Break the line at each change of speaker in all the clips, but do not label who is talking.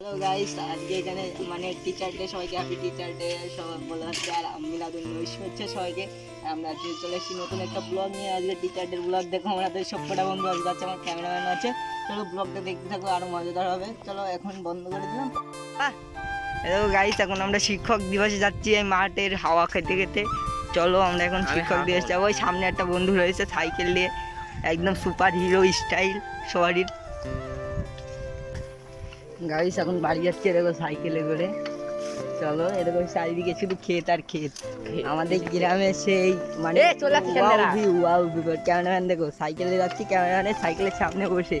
Hello guys, আজকে এখানে মানে টিচার ডে, সবাইকে হ্যাপি টিচার ডে সবাই বলা হচ্ছে। আর মিলাদুন্নবী শুভেচ্ছা সবাইকে। আমরা আজকে চলে এসেছি নতুন একটা ব্লগ নিয়ে। আজকে টিচার ডে ব্লগ দেখো, আমাদের সবকটা বন্ধু আজকে আছে, আমার ক্যামেরাম্যান আছে। চলো ব্লগটা দেখতে থাকো, আরো মজাদার হবে। চলো এখন বন্ধ করে দিলাম। হ্যালো গাইস, এখন আমরা শিক্ষক দিবসে যাচ্ছি এই মাঠের হাওয়া খেতে খেতে। চলো আমরা এখন শিক্ষক দিবস যাবো। ওই সামনে একটা বন্ধু রয়েছে সাইকেল নিয়ে, একদম সুপার হিরো স্টাইল সবারই। গাইস এখন বাড়ি যাচ্ছে এরকম সাইকেলে করে। চলো, এরকম চারিদিকে শুধু ক্ষেত আর ক্ষেত। আমাদের গ্রামে সেই মানে ক্যামেরাম্যান দেখো সাইকেলে যাচ্ছি, ক্যামেরাম্যানের সাইকেলের সামনে বসে।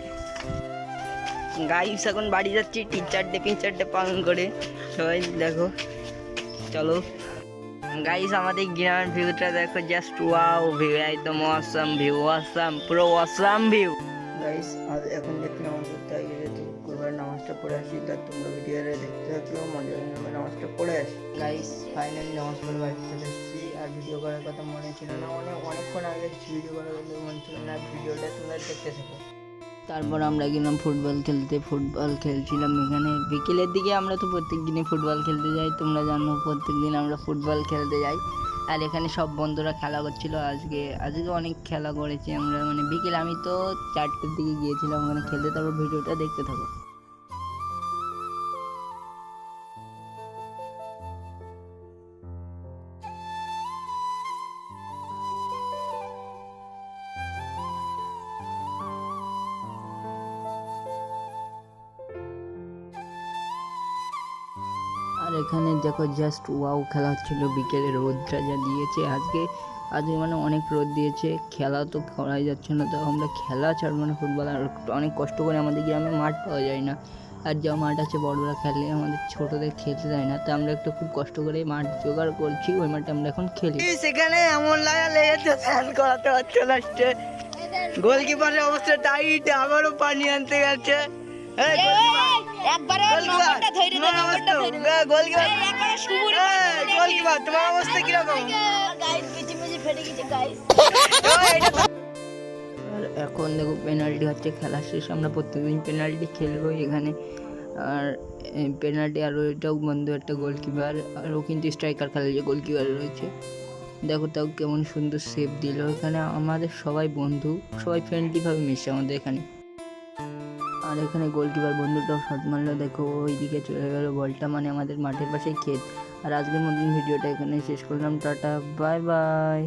গাইস এখন বাড়ি যাচ্ছি টিচার ডে পালন করে সবাই দেখো। চলো গাইস, আমাদের গ্রামের ভিউটা দেখো, জাস্ট ওয়াও ভিউ, একদম অসাম ভিউ, অসাম, পুরো অসাম ভিউ। গাইস আর এখন দেখি নামাজ পড়তে গেলে কোরবানির নামাজটা পড়ে আসি, তার তোমরা ভিডিওটা দেখতে থাকলেও মজা হবে। নামাজটা পড়ে আসি গাইস, ফাইনালি নামাজ পড়ে বাড়িতে চলে এসেছি। আর ভিডিও করার কথা মনে ছিল না, অনেকক্ষণ আগে ভিডিও করার কথা মনে ছিল না। ভিডিওটা তোমরা দেখতে থাকো। তারপর আমরা গেলাম ফুটবল খেলতে। ফুটবল খেলছিলাম এখানে বিকেলের দিকে। আমরা তো প্রত্যেক দিনই ফুটবল খেলতে যাই, তোমরা জানো প্রত্যেক দিন আমরা ফুটবল খেলতে যাই। আর এখানে সব বন্ধুরা খেলা করছিল। আজকে অনেক খেলা করেছি আমরা, মানে বিকেলে আমি তো 4টের দিকে গিয়েছিলাম ওখানে খেলতে। তারপর ভিডিওটা দেখতে থাকো। আর এখানে দেখো জাস্ট ওয়াও খেলা হচ্ছিল বিকেলে। রোদটা যা দিয়েছে আজকে মানে অনেক রোদ দিয়েছে, খেলা তো করাই যাচ্ছে না। তো আমরা খেলা ছাড়বো না ফুটবল। আর অনেক কষ্ট করে, আমাদের গ্রামে মাঠ পাওয়া যায় না। আর যা মাঠ আছে বড়রা খেলে, আমাদের ছোটদের খেলতে দেয় না। তো আমরা একটু খুব কষ্ট করে মাঠ জোগাড় করছি, ওই মাঠে আমরা এখন খেলি। সেখানে এমন লাগা লেগেছে ফ্যান করাতে পারছে লাস্টে। গোলকিপারের অবস্থা টাইট, আবারও পানি আনতে গেছে। তোমার অবস্থা কিরকম? এখন দেখো পেনাল্টি হচ্ছে, খেলা শেষ। আমরা প্রত্যেকদিন পেনাল্টি খেলবো এখানে। আর পেনাল্টি, আর ওইটাও বন্ধু একটা গোলকিপার, আর ও কিন্তু স্ট্রাইকার খেলে, যে গোলকিপার রয়েছে দেখো, তাও কেমন সুন্দর সেভ দিল। এখানে আমাদের সবাই বন্ধু, সবাই ফ্রেন্ডলিভাবে মিশছে আমাদের এখানে। আর এখানে গোলকিপার বন্ধুটাও শট মারলো, দেখো ওইদিকে চলে গেল বলটা, মানে আমাদের মাঠের পাশেই ক্ষেত। আর আজকের মতন ভিডিওটা এখানে শেষ করলাম। Tata, bye bye.